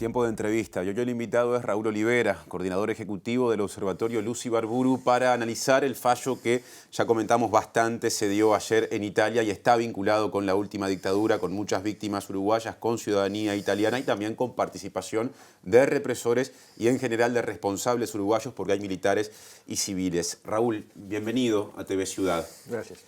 Tiempo de entrevista. Hoy el invitado es Raúl Olivera, coordinador ejecutivo del Observatorio Luz Ibarburu, para analizar el fallo que ya comentamos bastante, se dio ayer en Italia y está vinculado con la última dictadura, con muchas víctimas uruguayas, con ciudadanía italiana y también con participación de represores y en general de responsables uruguayos, porque hay militares y civiles. Raúl, bienvenido a TV Ciudad. Gracias.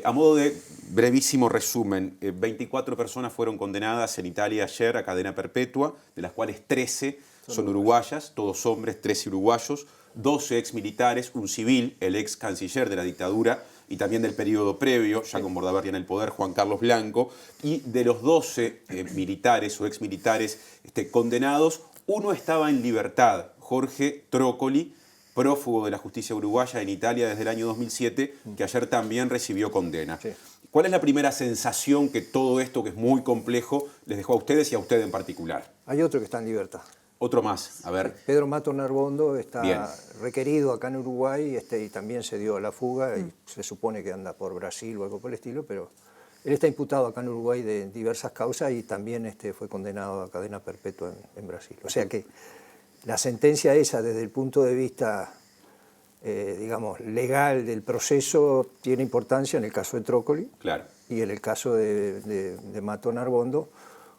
A modo de brevísimo resumen, 24 personas fueron condenadas en Italia ayer a cadena perpetua, de las cuales 13 son uruguayas, todos hombres, 13 uruguayos, 12 exmilitares, un civil, el ex canciller de la dictadura y también del periodo previo, ya con Bordaberry en el poder, Juan Carlos Blanco, y de los 12 militares o exmilitares condenados, uno estaba en libertad, Jorge Trócoli, prófugo de la justicia uruguaya en Italia desde el año 2007, que ayer también recibió condena. Sí. ¿Cuál es la primera sensación que todo esto, que es muy complejo, les dejó a ustedes y a usted en particular? Hay otro que está en libertad. Otro más, a ver. Pedro Mato Narbondo está requerido acá en Uruguay y también se dio a la fuga y se supone que anda por Brasil o algo por el estilo, pero él está imputado acá en Uruguay de diversas causas y también fue condenado a cadena perpetua en Brasil. O sea que la sentencia esa, desde el punto de vista, digamos, legal del proceso, tiene importancia en el caso de Trócoli y en el caso de Mato Narbondo,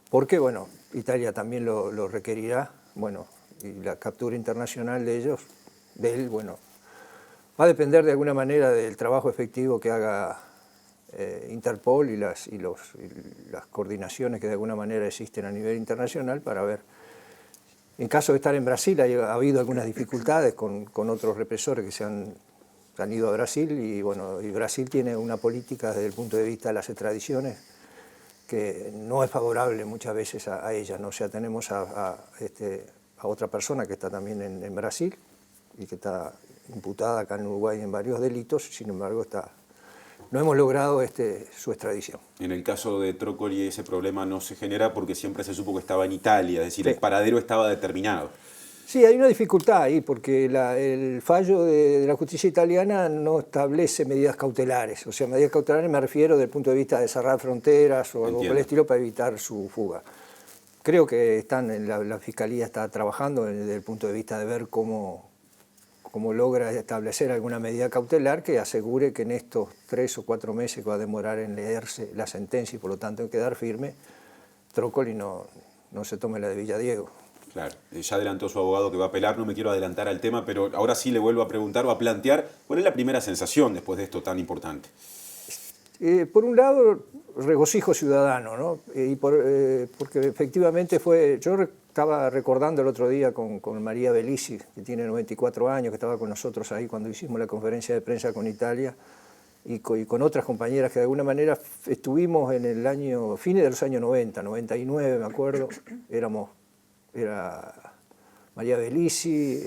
porque, bueno, Italia también lo requerirá, bueno, y la captura internacional de ellos, de él, bueno, va a depender de alguna manera del trabajo efectivo que haga Interpol y las coordinaciones que de alguna manera existen a nivel internacional para ver. En caso de estar en Brasil, ha habido algunas dificultades con otros represores que se han ido a Brasil y, bueno, y Brasil tiene una política desde el punto de vista de las extradiciones que no es favorable muchas veces a ella, ¿no? O sea, tenemos a otra persona que está también en Brasil y que está imputada acá en Uruguay en varios delitos, sin embargo no hemos logrado su extradición. En el caso de Trócoli ese problema no se genera porque siempre se supo que estaba en Italia, es decir, el paradero estaba determinado. Sí, hay una dificultad ahí porque el fallo de la justicia italiana no establece medidas cautelares. O sea, medidas cautelares me refiero desde el punto de vista de cerrar fronteras o algo por el estilo para evitar su fuga. Creo que la Fiscalía está trabajando desde el punto de vista de ver cómo logra establecer alguna medida cautelar que asegure que en estos 3 o 4 meses que va a demorar en leerse la sentencia y por lo tanto en quedar firme, Trócoli no se tome la de Villadiego. Claro, ya adelantó su abogado que va a apelar, no me quiero adelantar al tema, pero ahora sí le vuelvo a preguntar o a plantear, ¿cuál es la primera sensación después de esto tan importante? Por un lado, regocijo ciudadano, ¿no? Porque efectivamente yo estaba recordando el otro día con María Bellisi, que tiene 94 años, que estaba con nosotros ahí cuando hicimos la conferencia de prensa con Italia, y con otras compañeras que de alguna manera estuvimos en fines de los años 90, 99 me acuerdo, era María Bellisi,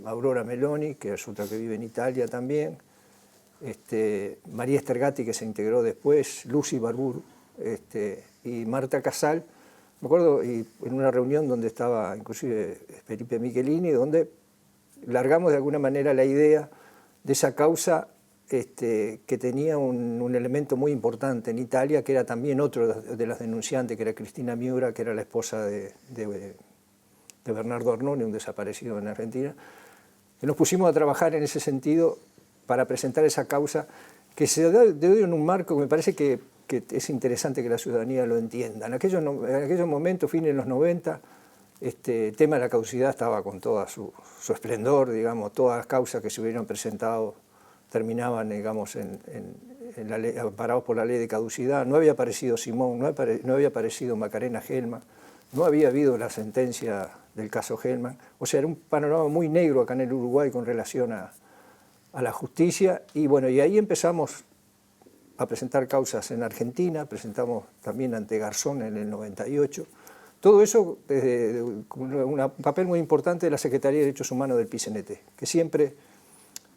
Aurora Meloni, que es otra que vive en Italia también, María Stergati, que se integró después, Luz Ibarburu, y Marta Casal, me acuerdo, y en una reunión donde estaba inclusive Felipe Michelini, donde largamos de alguna manera la idea de esa causa que tenía un elemento muy importante en Italia, que era también otro de las denunciantes, que era Cristina Miura, que era la esposa de Bernardo Arnone, un desaparecido en Argentina, que nos pusimos a trabajar en ese sentido para presentar esa causa que se da en un marco que me parece que es interesante que la ciudadanía lo entienda. En aquellos momentos, fines de los 90, el tema de la caducidad estaba con toda su esplendor, digamos, todas las causas que se hubieran presentado terminaban, digamos, amparados por la ley de caducidad. No había aparecido Simón, no había aparecido Macarena Gelman, no había habido la sentencia del caso Gelman. O sea, era un panorama muy negro acá en el Uruguay con relación a la justicia. Y bueno, y ahí empezamos a presentar causas en Argentina, presentamos también ante Garzón en el 98. Todo eso desde un papel muy importante de la Secretaría de Derechos Humanos del PICNT, que siempre,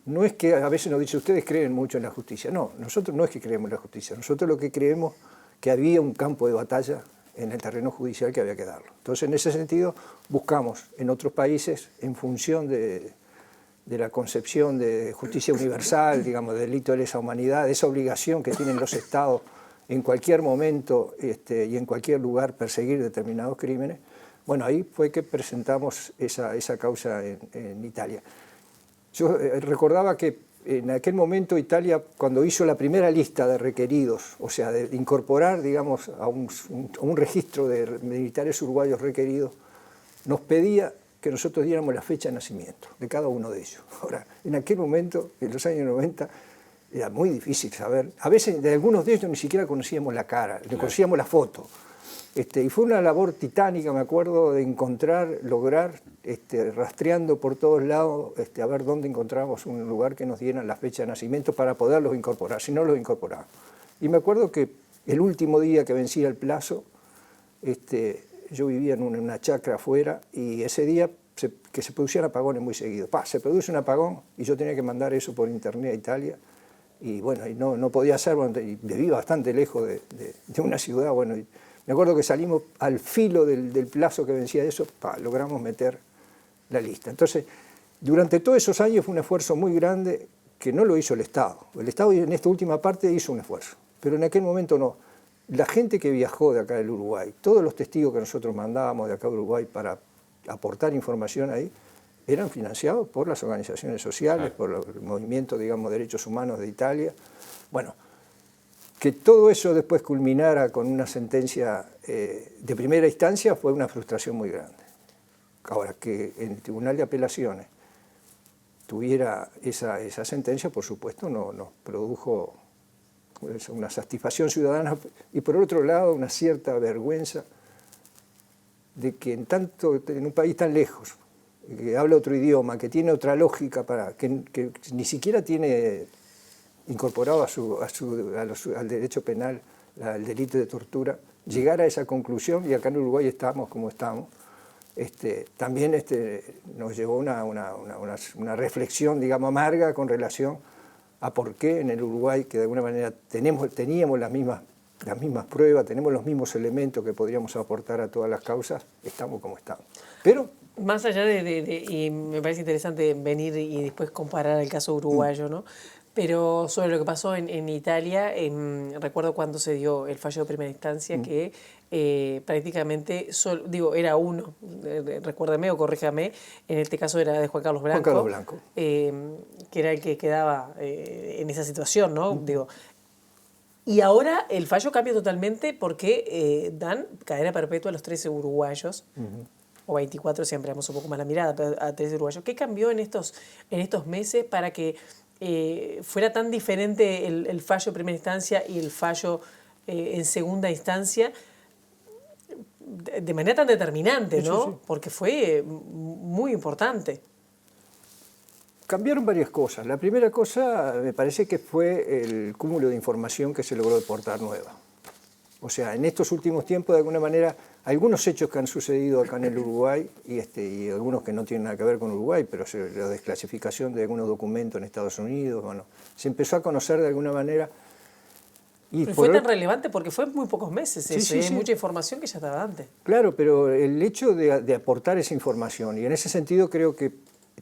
no es que a veces nos dice, ustedes creen mucho en la justicia. No, nosotros no es que creemos en la justicia, nosotros lo que creemos que había un campo de batalla en el terreno judicial que había que darlo. Entonces, en ese sentido, buscamos en otros países, en función de la concepción de justicia universal, digamos, de delito de lesa humanidad, de esa obligación que tienen los estados en cualquier momento y en cualquier lugar perseguir determinados crímenes. Bueno, ahí fue que presentamos esa causa en Italia. Yo recordaba que en aquel momento Italia, cuando hizo la primera lista de requeridos, o sea, de incorporar, digamos, a un registro de militares uruguayos requeridos, nos pedía que nosotros diéramos la fecha de nacimiento de cada uno de ellos. Ahora, en aquel momento, en los años 90, era muy difícil saber. A veces de algunos de ellos ni siquiera conocíamos la cara, le conocíamos la foto. Y fue una labor titánica, me acuerdo, de lograr, rastreando por todos lados, a ver dónde encontrábamos un lugar que nos diera la fecha de nacimiento para poderlos incorporar, si no los incorporábamos. Y me acuerdo que el último día que vencía el plazo, yo vivía en una chacra afuera y ese día que se producían apagones muy seguidos. Se produce un apagón y yo tenía que mandar eso por internet a Italia y bueno, y no podía hacerlo, y viví bastante lejos de una ciudad, bueno, y me acuerdo que salimos al filo del plazo que vencía eso, logramos meter la lista. Entonces, durante todos esos años fue un esfuerzo muy grande que no lo hizo el Estado. El Estado en esta última parte hizo un esfuerzo, pero en aquel momento no. La gente que viajó de acá del Uruguay, todos los testigos que nosotros mandábamos de acá de Uruguay para aportar información ahí, eran financiados por las organizaciones sociales, por el movimiento, digamos, Derechos Humanos de Italia. Bueno, que todo eso después culminara con una sentencia de primera instancia fue una frustración muy grande. Ahora, que en el Tribunal de Apelaciones tuviera esa sentencia, por supuesto, nos produjo una satisfacción ciudadana y por otro lado una cierta vergüenza de que en un país tan lejos, que habla otro idioma, que tiene otra lógica, que ni siquiera tiene incorporado al derecho penal al delito de tortura, llegar a esa conclusión, y acá en Uruguay estamos como estamos, también nos llevó una reflexión, digamos, amarga con relación a por qué en el Uruguay, que de alguna manera teníamos las mismas pruebas, tenemos los mismos elementos que podríamos aportar a todas las causas, estamos como estamos. Pero más allá y me parece interesante venir y después comparar el caso uruguayo, ¿no? Pero sobre lo que pasó en Italia, recuerdo cuando se dio el fallo de primera instancia que prácticamente, era uno, recuérdame o corríjame, en este caso era de Juan Carlos Blanco. Juan Carlos Blanco. Que era el que quedaba en esa situación, ¿no? Y ahora el fallo cambia totalmente porque dan cadena perpetua a los 13 uruguayos, o 24 si ampliamos un poco más la mirada, pero a 13 uruguayos. ¿Qué cambió en estos meses para que fuera tan diferente el fallo de primera instancia y el fallo en segunda instancia de manera tan determinante, ¿no? Sí. Porque fue muy importante. Cambiaron varias cosas. La primera cosa me parece que fue el cúmulo de información que se logró aportar nueva. O sea, en estos últimos tiempos, de alguna manera, algunos hechos que han sucedido acá en el Uruguay, y algunos que no tienen nada que ver con Uruguay, pero la desclasificación de algunos documentos en Estados Unidos, bueno, se empezó a conocer de alguna manera. Pero fue tan relevante porque fue en muy pocos meses eso, y hay mucha información que ya estaba antes. Claro, pero el hecho de aportar esa información, y en ese sentido creo que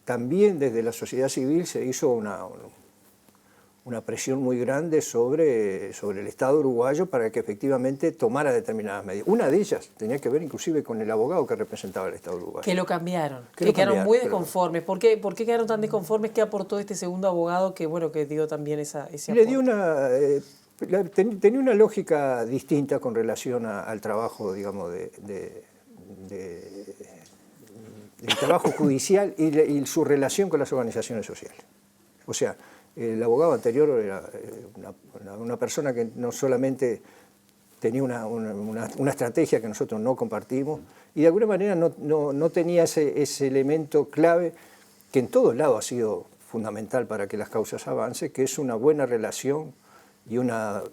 también desde la sociedad civil se hizo una presión muy grande sobre el Estado uruguayo para que efectivamente tomara determinadas medidas. Una de ellas tenía que ver inclusive con el abogado que representaba al Estado uruguayo. Que lo cambiaron, que quedaron muy desconformes. ¿Por qué quedaron tan desconformes? ¿Qué aportó este segundo abogado que dio también ese aporte? Le dio tenía una lógica distinta con relación al trabajo, digamos, el trabajo judicial y su relación con las organizaciones sociales. O sea, el abogado anterior era una persona que no solamente tenía una estrategia que nosotros no compartimos y de alguna manera no tenía ese elemento clave que en todos lados ha sido fundamental para que las causas avancen, que es una buena relación y una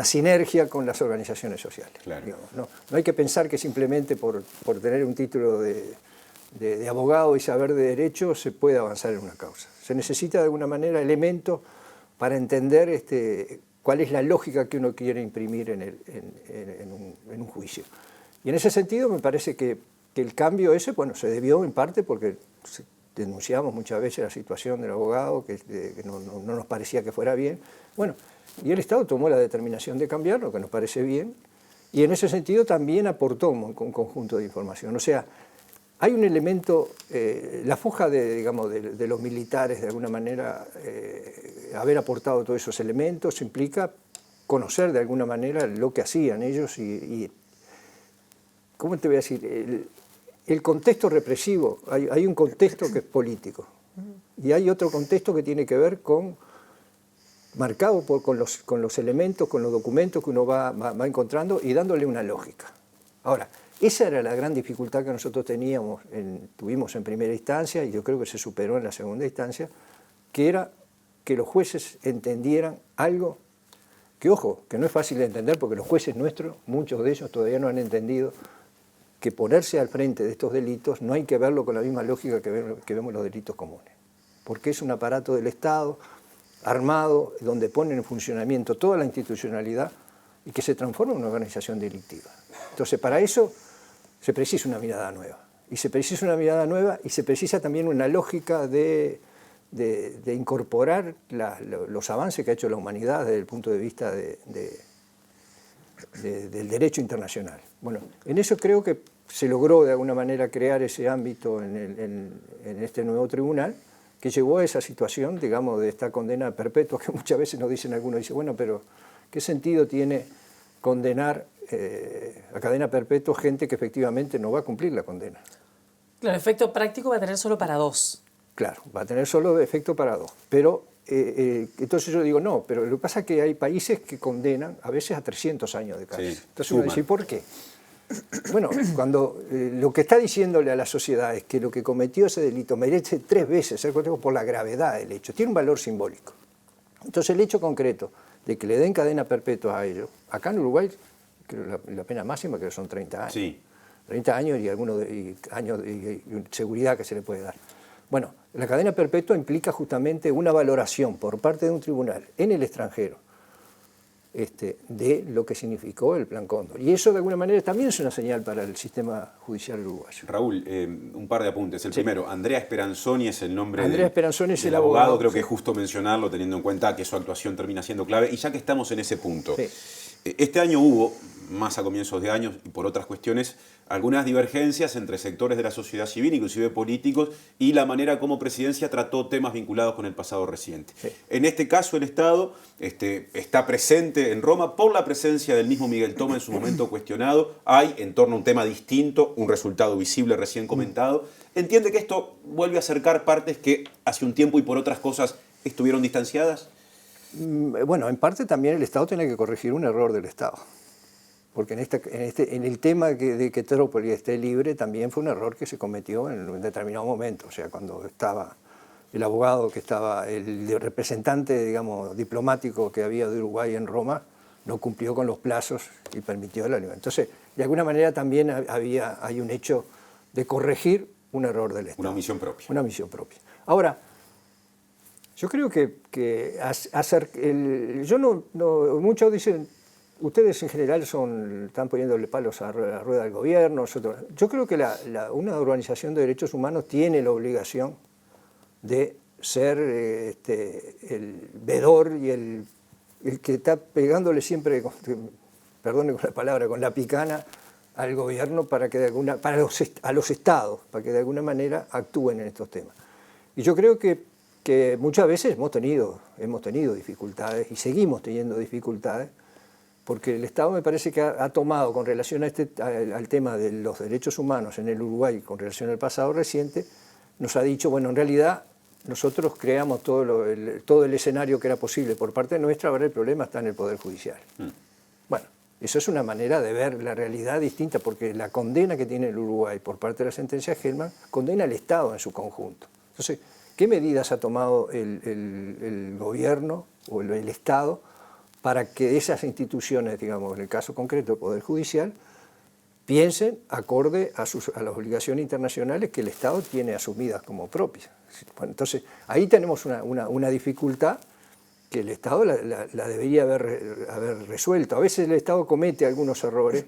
sinergia con las organizaciones sociales. Claro. Digamos, no hay que pensar que simplemente por tener un título de abogado y saber de derecho se puede avanzar en una causa. Se necesita de alguna manera elementos para entender cuál es la lógica que uno quiere imprimir en un juicio. Y en ese sentido me parece que el cambio ese, bueno, se debió en parte porque denunciamos muchas veces la situación del abogado, que no nos parecía que fuera bien. Bueno, y el Estado tomó la determinación de cambiarlo, que nos parece bien, y en ese sentido también aportó un conjunto de información. O sea, hay un elemento, la fuga de los militares, de alguna manera, haber aportado todos esos elementos implica conocer de alguna manera lo que hacían ellos y ¿cómo te voy a decir? El contexto represivo, hay un contexto que es político y hay otro contexto que tiene que ver marcado con los elementos, con los documentos que uno va encontrando y dándole una lógica. Ahora, esa era la gran dificultad que nosotros tuvimos en primera instancia y yo creo que se superó en la segunda instancia, que era que los jueces entendieran algo que, ojo, que no es fácil de entender porque los jueces nuestros, muchos de ellos todavía no han entendido que ponerse al frente de estos delitos no hay que verlo con la misma lógica que vemos los delitos comunes, porque es un aparato del Estado armado, donde ponen en funcionamiento toda la institucionalidad y que se transforma en una organización delictiva. Entonces, para eso se precisa una mirada nueva. Y se precisa una mirada nueva y se precisa también una lógica de incorporar los avances que ha hecho la humanidad desde el punto de vista del derecho internacional. Bueno, en eso creo que se logró de alguna manera crear ese ámbito en este nuevo tribunal que llevó a esa situación, digamos, de esta condena perpetua que muchas veces nos dicen algunos, dicen, bueno, pero ¿qué sentido tiene condenar a cadena perpetua gente que efectivamente no va a cumplir la condena? Claro, el efecto práctico va a tener solo para 2. Claro, va a tener solo efecto para 2. Pero, entonces yo digo, no, pero lo que pasa es que hay países que condenan a veces a 300 años de cárcel. Sí, entonces uno dice, ¿por qué? Bueno, cuando lo que está diciéndole a la sociedad es que lo que cometió ese delito merece 3 veces ser condenado por la gravedad del hecho, tiene un valor simbólico. Entonces el hecho concreto de que le den cadena perpetua a ellos, acá en Uruguay creo la pena máxima que son 30 años. Sí. 30 años y algunos años de seguridad que se le puede dar. Bueno, la cadena perpetua implica justamente una valoración por parte de un tribunal en el extranjero de lo que significó el Plan Cóndor. Y eso de alguna manera también es una señal para el sistema judicial uruguayo. Raúl, un par de apuntes. El primero, Andrea Speranzoni es el nombre del abogado. Creo sí. que es justo mencionarlo teniendo en cuenta que su actuación termina siendo clave. Y ya que estamos en ese punto, sí. Este año hubo, más a comienzos de año y por otras cuestiones, algunas divergencias entre sectores de la sociedad civil, inclusive políticos, y la manera como Presidencia trató temas vinculados con el pasado reciente. Sí. En este caso, el Estado está presente en Roma por la presencia del mismo Miguel Toma en su momento cuestionado. Hay, en torno a un tema distinto, un resultado visible recién comentado. ¿Entiende que esto vuelve a acercar partes que hace un tiempo y por otras cosas estuvieron distanciadas? Bueno, en parte también el Estado tiene que corregir un error del Estado. Porque en el tema de que Trópoli esté libre también fue un error que se cometió en un determinado momento. O sea, cuando estaba el abogado que estaba, el representante, digamos, diplomático que había de Uruguay en Roma, no cumplió con los plazos y permitió la libertad. Entonces, de alguna manera también hay un hecho de corregir un error del Estado. Una omisión propia. Una omisión propia. Ahora, yo creo que muchos dicen, ustedes en general están poniéndole palos a la rueda del gobierno. Yo creo que una organización de derechos humanos tiene la obligación de ser el vedor y el que está pegándole siempre, perdone con la palabra, con la picana al gobierno a los estados, para que de alguna manera actúen en estos temas. Y yo creo que muchas veces hemos tenido dificultades y seguimos teniendo dificultades, porque el Estado me parece que ha tomado con relación al tema de los derechos humanos en el Uruguay, con relación al pasado reciente, nos ha dicho, bueno, en realidad nosotros creamos todo el escenario que era posible por parte nuestra, ahora el problema está en el Poder Judicial. Bueno, eso es una manera de ver la realidad distinta, porque la condena que tiene el Uruguay por parte de la sentencia Gelman condena al Estado en su conjunto. Entonces, ¿qué medidas ha tomado el gobierno o el Estado para que esas instituciones, digamos, en el caso concreto del Poder Judicial, piensen acorde a las obligaciones internacionales que el Estado tiene asumidas como propias? Bueno, entonces, ahí tenemos una dificultad que el Estado la debería haber resuelto. A veces el Estado comete algunos errores,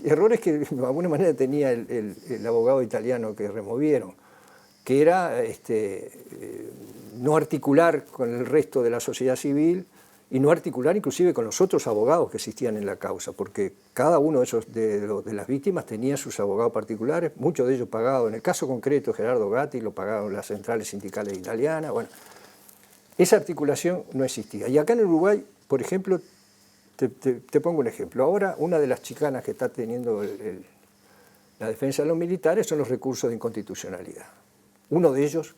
errores que de alguna manera tenía el abogado italiano que removieron. que era no articular con el resto de la sociedad civil y no articular inclusive con los otros abogados que existían en la causa, porque cada uno de las víctimas tenía sus abogados particulares, muchos de ellos pagados, en el caso concreto Gerardo Gatti lo pagaron las centrales sindicales italianas, bueno, esa articulación no existía. Y acá en Uruguay, por ejemplo, te pongo un ejemplo, ahora una de las chicanas que está teniendo la defensa de los militares son los recursos de inconstitucionalidad. Uno de ellos,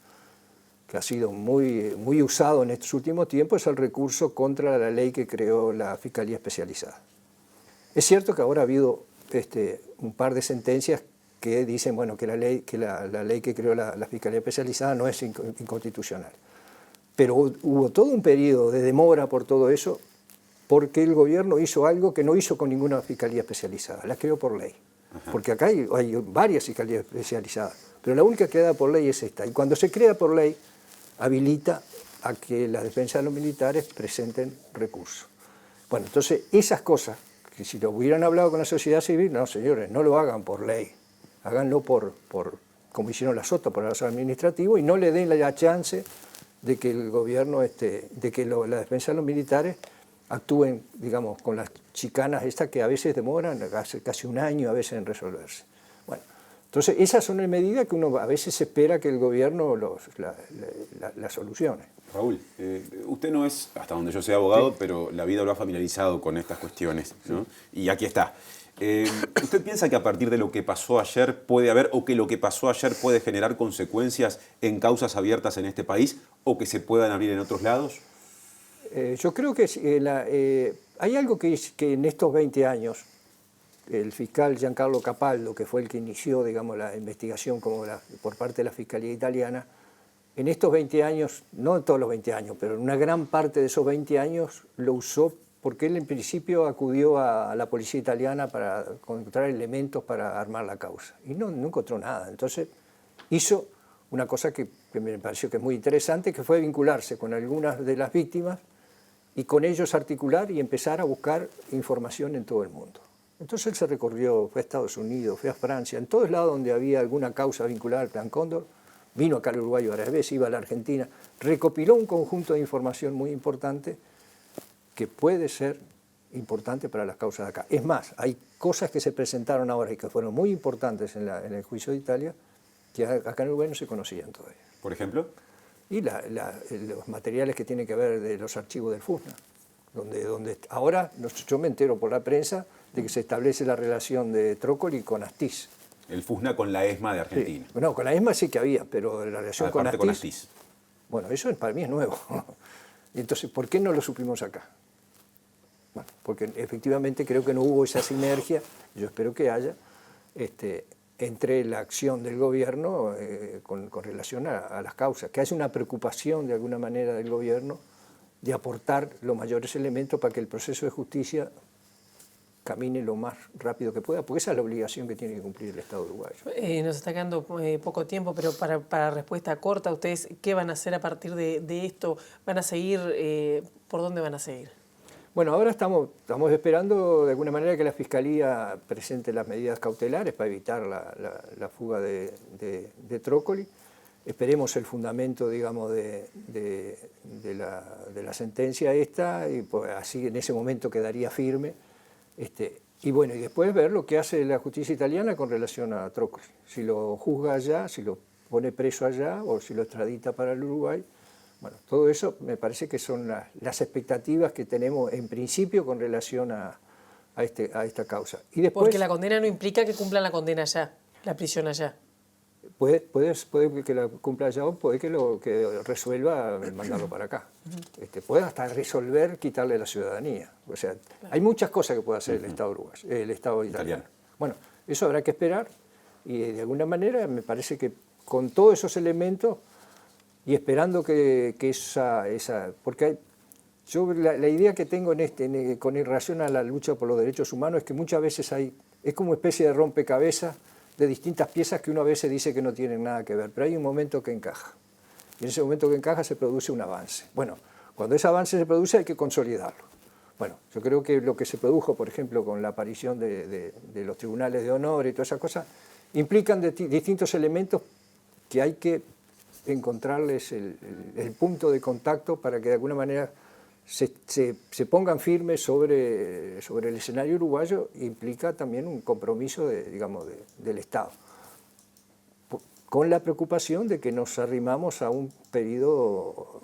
que ha sido muy usado en estos últimos tiempos, es el recurso contra la ley que creó la Fiscalía Especializada. Es cierto que ahora ha habido un par de sentencias que dicen bueno, que la ley que creó la Fiscalía Especializada no es inconstitucional. Pero hubo todo un periodo de demora por todo eso, porque el gobierno hizo algo que no hizo con ninguna Fiscalía Especializada, la creó por ley. Porque acá hay varias fiscalías especializadas, pero la única que da por ley es esta. Y cuando se crea por ley, habilita a que la defensa de los militares presenten recursos. Bueno, entonces esas cosas, que si lo hubieran hablado con la sociedad civil, no señores, no lo hagan por ley, háganlo como hicieron las otras, por el razón administrativo, y no le den la chance de que el gobierno, de que la defensa de los militares actúen, digamos, con las chicanas estas que a veces demoran casi un año a veces en resolverse. Bueno, entonces esas son las medidas que uno a veces espera que el gobierno las solucione. Raúl, usted no es, hasta donde yo sea abogado, Sí. pero la vida lo ha familiarizado con estas cuestiones, ¿no? Y aquí está. ¿Usted piensa que a partir de lo que pasó ayer puede haber, o que lo que pasó ayer puede generar consecuencias en causas abiertas en este país, o que se puedan abrir en otros lados? Yo creo que hay algo que en estos 20 años, el fiscal Giancarlo Capaldo, que fue el que inició, digamos, la investigación por parte de la Fiscalía Italiana, en estos 20 años, no en todos los 20 años, pero en una gran parte de esos 20 años lo usó porque él en principio acudió a la policía italiana para encontrar elementos para armar la causa y no encontró nada. Entonces hizo una cosa que me pareció que es muy interesante, que fue vincularse con algunas de las víctimas y con ellos articular y empezar a buscar información en todo el mundo. Entonces él se recorrió, fue a Estados Unidos, fue a Francia, en todos lados donde había alguna causa vinculada al Plan Cóndor, vino acá al Uruguay varias veces, iba a la Argentina, recopiló un conjunto de información muy importante que puede ser importante para las causas de acá. Es más, hay cosas que se presentaron ahora y que fueron muy importantes en el juicio de Italia que acá en Uruguay no se conocían todavía. ¿Por ejemplo? Y los materiales que tienen que ver de los archivos del FUSNA, donde ahora yo me entero por la prensa de que se establece la relación de Trócoli con Astiz. El FUSNA con la ESMA de Argentina. Sí. Bueno, con la ESMA sí que había, pero la relación con Astiz, bueno, eso para mí es nuevo. Y entonces, ¿por qué no lo supimos acá? Bueno, porque efectivamente creo que no hubo esa sinergia, yo espero que haya, entre la acción del gobierno con relación a las causas, que haya una preocupación de alguna manera del gobierno de aportar los mayores elementos para que el proceso de justicia camine lo más rápido que pueda, porque esa es la obligación que tiene que cumplir el Estado uruguayo. Nos está quedando poco tiempo, pero para respuesta corta, ¿ustedes qué van a hacer a partir de esto? ¿Van a seguir? ¿Por dónde van a seguir? Bueno, ahora estamos esperando de alguna manera que la Fiscalía presente las medidas cautelares para evitar la fuga de Trócoli. Esperemos el fundamento, digamos, de la sentencia esta, y pues así en ese momento quedaría firme. Y bueno, y después ver lo que hace la justicia italiana con relación a Trócoli. Si lo juzga allá, si lo pone preso allá o si lo extradita para el Uruguay. Bueno, todo eso me parece que son las expectativas que tenemos en principio con relación a esta causa. Y después, porque la condena no implica que cumplan la condena allá, la prisión allá. Puede que la cumpla allá o puede que resuelva mandarlo para acá. Puede hasta resolver quitarle la ciudadanía. O sea, hay muchas cosas que puede hacer el Estado uruguayo, el Estado italiano. Bueno, eso habrá que esperar y de alguna manera me parece que con todos esos elementos y esperando que porque yo la idea que tengo con relación a la lucha por los derechos humanos es que muchas veces es como una especie de rompecabezas de distintas piezas que uno a veces dice que no tienen nada que ver, pero hay un momento que encaja. Y en ese momento que encaja se produce un avance. Bueno, cuando ese avance se produce hay que consolidarlo. Bueno, yo creo que lo que se produjo, por ejemplo, con la aparición de los tribunales de honor y todas esas cosas, implican distintos elementos que hay que encontrarles el punto de contacto para que de alguna manera se pongan firmes sobre el escenario uruguayo. Implica también un compromiso del Estado, con la preocupación de que nos arrimamos a un periodo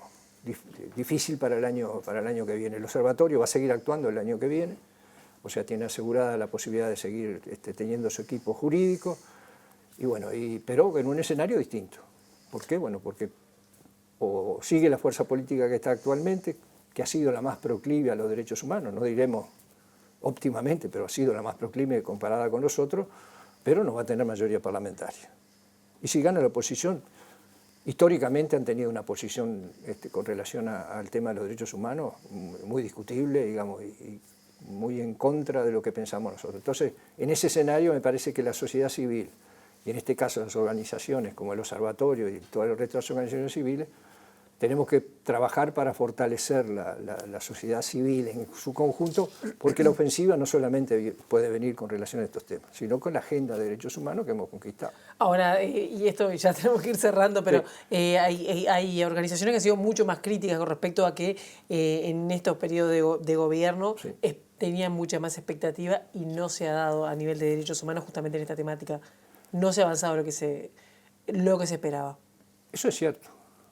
difícil para el año que viene. El observatorio va a seguir actuando el año que viene, o sea, tiene asegurada la posibilidad de seguir teniendo su equipo jurídico, pero en un escenario distinto. ¿Por qué? Bueno, porque o sigue la fuerza política que está actualmente, que ha sido la más proclive a los derechos humanos, no diremos óptimamente, pero ha sido la más proclive comparada con los otros, pero no va a tener mayoría parlamentaria. Y si gana la oposición, históricamente han tenido una posición con relación al tema de los derechos humanos muy discutible, digamos, y muy en contra de lo que pensamos nosotros. Entonces, en ese escenario me parece que la sociedad civil, y en este caso las organizaciones como el Observatorio y todo el resto de las organizaciones civiles, tenemos que trabajar para fortalecer la sociedad civil en su conjunto, porque la ofensiva no solamente puede venir con relación a estos temas, sino con la agenda de derechos humanos que hemos conquistado. Ahora, y esto ya tenemos que ir cerrando, pero sí, hay organizaciones que han sido mucho más críticas con respecto a que en estos periodos de gobierno sí, tenían mucha más expectativa y no se ha dado a nivel de derechos humanos justamente en esta temática. No se ha avanzado lo que se esperaba. Eso es cierto.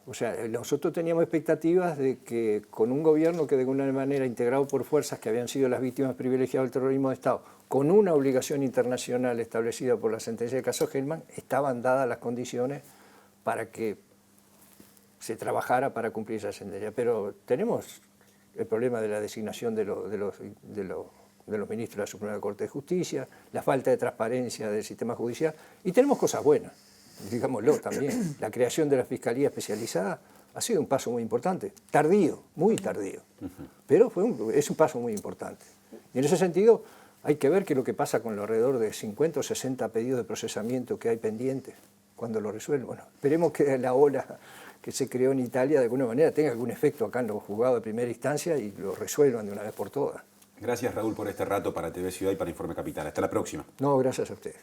O sea, nosotros teníamos expectativas de que con un gobierno que de alguna manera integrado por fuerzas que habían sido las víctimas privilegiadas del terrorismo de Estado, con una obligación internacional establecida por la sentencia de caso Gelman, estaban dadas las condiciones para que se trabajara para cumplir esa sentencia. Pero tenemos el problema de la designación de los ministros de la Suprema Corte de Justicia, la falta de transparencia del sistema judicial, y tenemos cosas buenas. Digámoslo también, la creación de la Fiscalía Especializada ha sido un paso muy importante, tardío, muy tardío, pero es un paso muy importante. Y en ese sentido hay que ver qué es lo que pasa con los alrededor de 50 o 60 pedidos de procesamiento que hay pendientes, cuando lo resuelven. Bueno, esperemos que la ola que se creó en Italia de alguna manera tenga algún efecto acá en los juzgados de primera instancia y lo resuelvan de una vez por todas. Gracias, Raúl, por este rato para TV Ciudad y para Informe Capital. Hasta la próxima. No, gracias a ustedes.